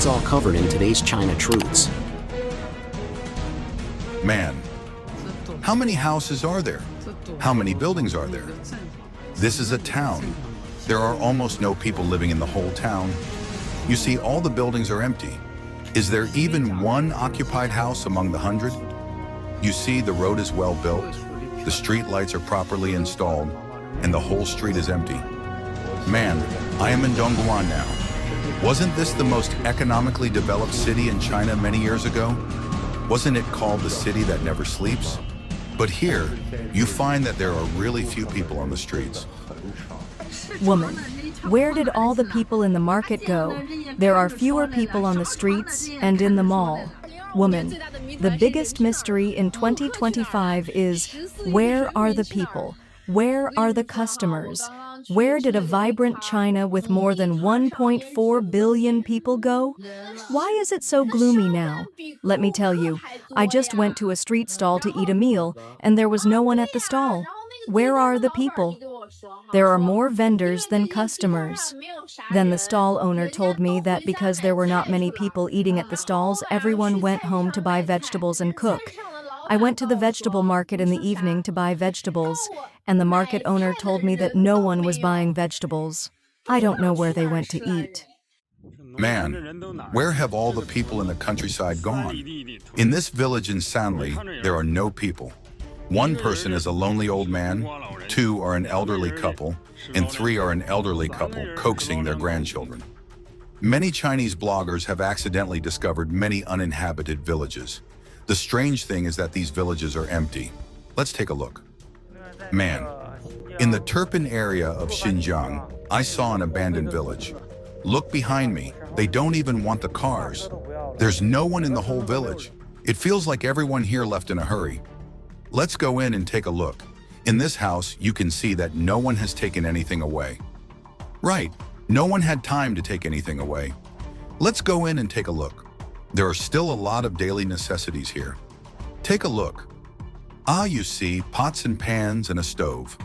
It's all covered in today's China Truths. Man, how many houses are there? How many buildings are there? This is a town. There are almost no people living in the whole town. You see, all the buildings are empty. Is there even one occupied house among the 100? You see, the road is well built, the street lights are properly installed, and the whole street is empty. Man, I am in Dongguan now. Wasn't this the most economically developed city in China many years ago? Wasn't it called the city that never sleeps? But here, you find that there are really few people on the streets. Woman, where did all the people in the market go? There are fewer people on the streets and in the mall. Woman, the biggest mystery in 2025 is, where are the people? Where are the customers? Where did a vibrant China with more than 1.4 billion people go? Why is it so gloomy now? Let me tell you, I just went to a street stall to eat a meal, and there was no one at the stall. Where are the people? There are more vendors than customers. Then the stall owner told me that because there were not many people eating at the stalls, everyone went home to buy vegetables and cook. I went to the vegetable market in the evening to buy vegetables, and the market owner told me that no one was buying vegetables. I don't know where they went to eat. Man, where have all the people in the countryside gone? In this village in Sanli, there are no people. One person is a lonely old man, 2 are an elderly couple, and 3 are an elderly couple coaxing their grandchildren. Many Chinese bloggers have accidentally discovered many uninhabited villages. The strange thing is that these villages are empty. Let's take a look. Man, in the Turpan area of Xinjiang, I saw an abandoned village. Look behind me, they don't even want the cars. There's no one in the whole village. It feels like everyone here left in a hurry. Let's go in and take a look. In this house, you can see that no one has taken anything away. Right, no one had time to take anything away. Let's go in and take a look. There are still a lot of daily necessities here. Take a look. Ah, you see, pots and pans and a stove.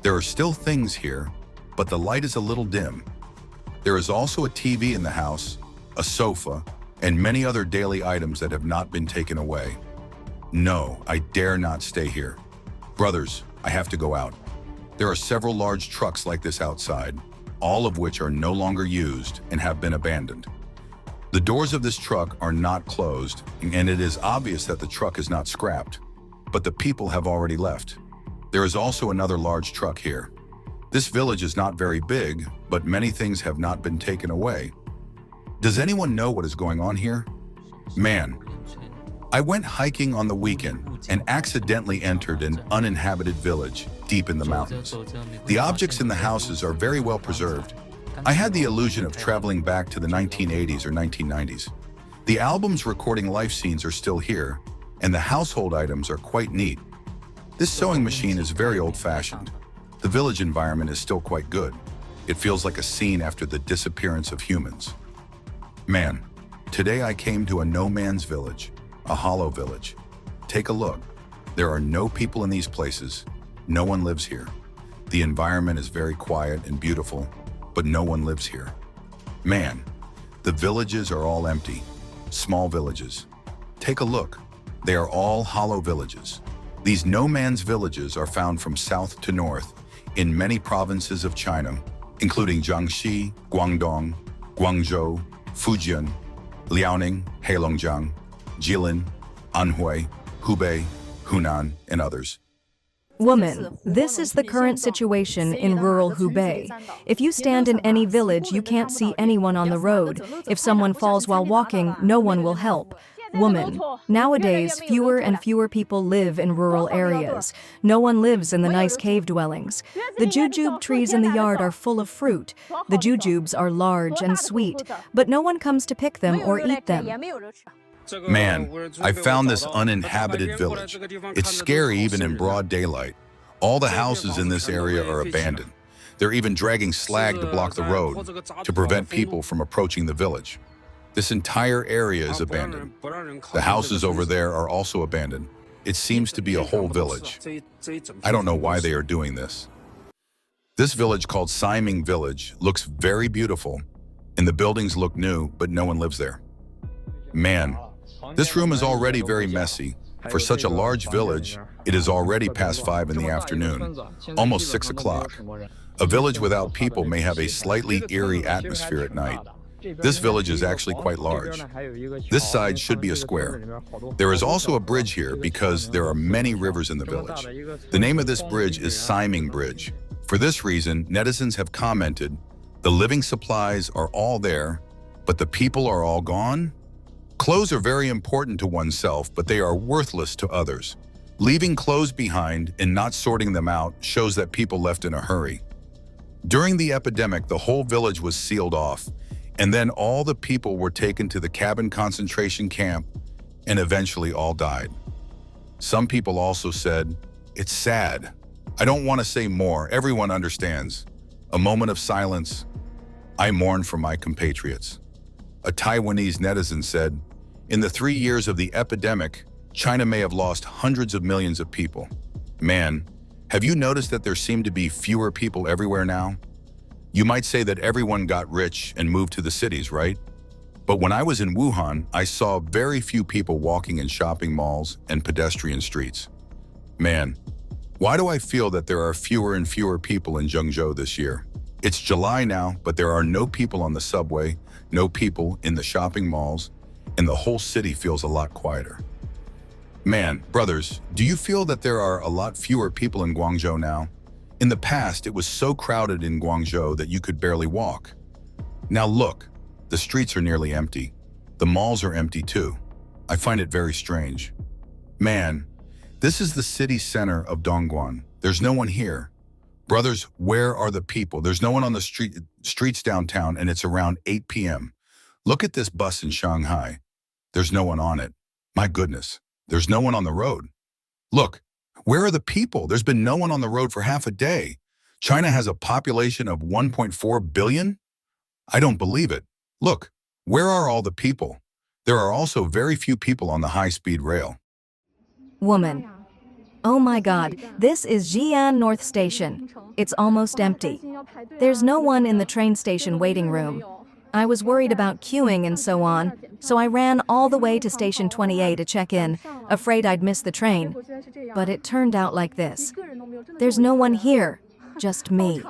There are still things here, but the light is a little dim. There is also a TV in the house, a sofa, and many other daily items that have not been taken away. No, I dare not stay here. Brothers, I have to go out. There are several large trucks like this outside, all of which are no longer used and have been abandoned. The doors of this truck are not closed, and it is obvious that the truck is not scrapped, but the people have already left. There is also another large truck here. This village is not very big, but many things have not been taken away. Does anyone know what is going on here? Man, I went hiking on the weekend and accidentally entered an uninhabited village deep in the mountains. The objects in the houses are very well preserved. I had the illusion of traveling back to the 1980s or 1990s. The albums recording life scenes are still here, and the household items are quite neat. This sewing machine is very old-fashioned. The village environment is still quite good. It feels like a scene after the disappearance of humans. Man, today I came to a no-man's village, a hollow village. Take a look. There are no people in these places. No one lives here. The environment is very quiet and beautiful, but no one lives here. Man, the villages are all empty. Small villages. Take a look. They are all hollow villages. These no-man's villages are found from south to north in many provinces of China, including Jiangxi, Guangdong, Guangzhou, Fujian, Liaoning, Heilongjiang, Jilin, Anhui, Hubei, Hunan, and others. Woman, this is the current situation in rural Hubei. If you stand in any village, you can't see anyone on the road. If someone falls while walking, no one will help. Woman, nowadays, fewer and fewer people live in rural areas. No one lives in the nice cave dwellings. The jujube trees in the yard are full of fruit. The jujubes are large and sweet, but no one comes to pick them or eat them. Man, I found this uninhabited village. It's scary even in broad daylight. All the houses in this area are abandoned. They're even dragging slag to block the road to prevent people from approaching the village. This entire area is abandoned. The houses over there are also abandoned. It seems to be a whole village. I don't know why they are doing this. This village called Siming Village looks very beautiful. and the buildings look new, but no one lives there. Man, this room is already very messy. For such a large village, it is already past 5 in the afternoon, almost 6 o'clock. A village without people may have a slightly eerie atmosphere at night. This village is actually quite large. This side should be a square. There is also a bridge here because there are many rivers in the village. The name of this bridge is Siming Bridge. For this reason, netizens have commented, the living supplies are all there, but the people are all gone? Clothes are very important to oneself, but they are worthless to others. Leaving clothes behind and not sorting them out shows that people left in a hurry. During the epidemic, the whole village was sealed off, and then all the people were taken to the cabin concentration camp and eventually all died. Some people also said, "It's sad. I don't want to say more. Everyone understands." A moment of silence. I mourn for my compatriots. A Taiwanese netizen said, "In the 3 years of the epidemic, China may have lost hundreds of millions of people." Man, have you noticed that there seem to be fewer people everywhere now? You might say that everyone got rich and moved to the cities, right? But when I was in Wuhan, I saw very few people walking in shopping malls and pedestrian streets. Man, why do I feel that there are fewer and fewer people in Zhengzhou this year? It's July now, but there are no people on the subway, no people in the shopping malls, and the whole city feels a lot quieter. Man, brothers, do you feel that there are a lot fewer people in Guangzhou now? In the past, it was so crowded in Guangzhou that you could barely walk. Now look, the streets are nearly empty. The malls are empty too. I find it very strange. Man, this is the city center of Dongguan. There's no one here. Brothers, where are the people? There's no one on the streets downtown, and it's around 8 p.m. Look at this bus in Shanghai. There's no one on it. My goodness, there's no one on the road. Look, where are the people? There's been no one on the road for half a day. China has a population of 1.4 billion? I don't believe it. Look, where are all the people? There are also very few people on the high-speed rail. Woman. Oh my God, this is Jian North Station. It's almost empty. There's no one in the train station waiting room. I was worried about queuing and so on, so I ran all the way to Station 28 to check in, afraid I'd miss the train. But it turned out like this. There's no one here, just me.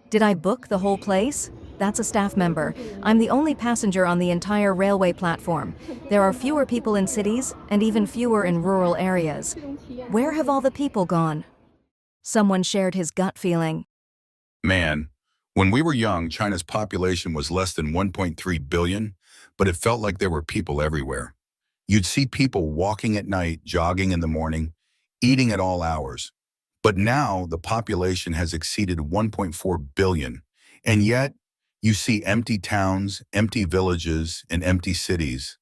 Did I book the whole place? That's a staff member. I'm the only passenger on the entire railway platform. There are fewer people in cities and even fewer in rural areas. Where have all the people gone? Someone shared his gut feeling. Man, when we were young, China's population was less than 1.3 billion, but it felt like there were people everywhere. You'd see people walking at night, jogging in the morning, eating at all hours. But now the population has exceeded 1.4 billion, and yet you see empty towns, empty villages, and empty cities.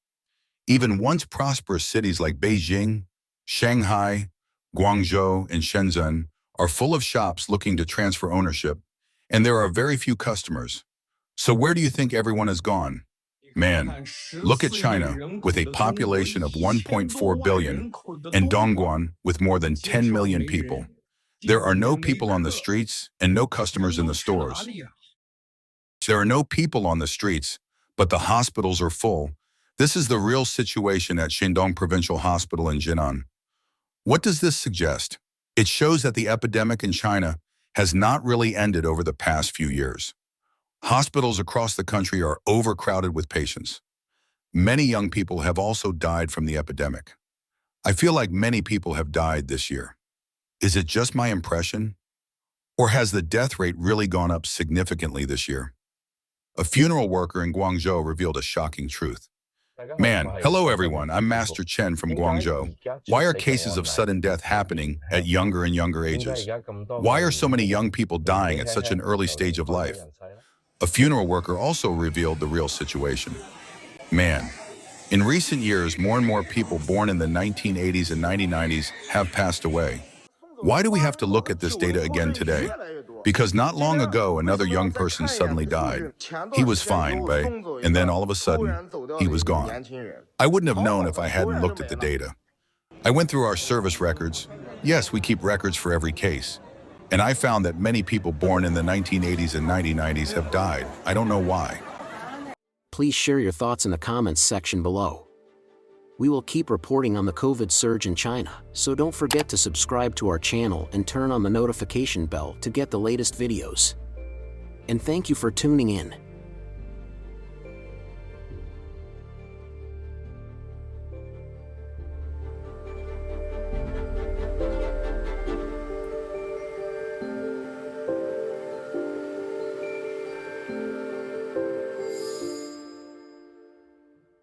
Even once prosperous cities like Beijing, Shanghai, Guangzhou, and Shenzhen are full of shops looking to transfer ownership, and there are very few customers. So where do you think everyone has gone? Man, look at China with a population of 1.4 billion and Dongguan with more than 10 million people. There are no people on the streets and no customers in the stores. There are no people on the streets, but the hospitals are full. This is the real situation at Shandong Provincial Hospital in Jinan. What does this suggest? It shows that the epidemic in China has not really ended over the past few years. Hospitals across the country are overcrowded with patients. Many young people have also died from the epidemic. I feel like many people have died this year. Is it just my impression? Or has the death rate really gone up significantly this year? A funeral worker in Guangzhou revealed a shocking truth. Man, hello everyone, I'm Master Chen from Guangzhou. Why are cases of sudden death happening at younger and younger ages? Why are so many young people dying at such an early stage of life? A funeral worker also revealed the real situation. Man, in recent years, more and more people born in the 1980s and 1990s have passed away. Why do we have to look at this data again today? Because not long ago, another young person suddenly died. He was fine, and then all of a sudden, he was gone. I wouldn't have known if I hadn't looked at the data. I went through our service records. Yes, we keep records for every case. And I found that many people born in the 1980s and 1990s have died. I don't know why. please share your thoughts in the comments section below. We will keep reporting on the COVID surge in China, so don't forget to subscribe to our channel and turn on the notification bell to get the latest videos. And thank you for tuning in.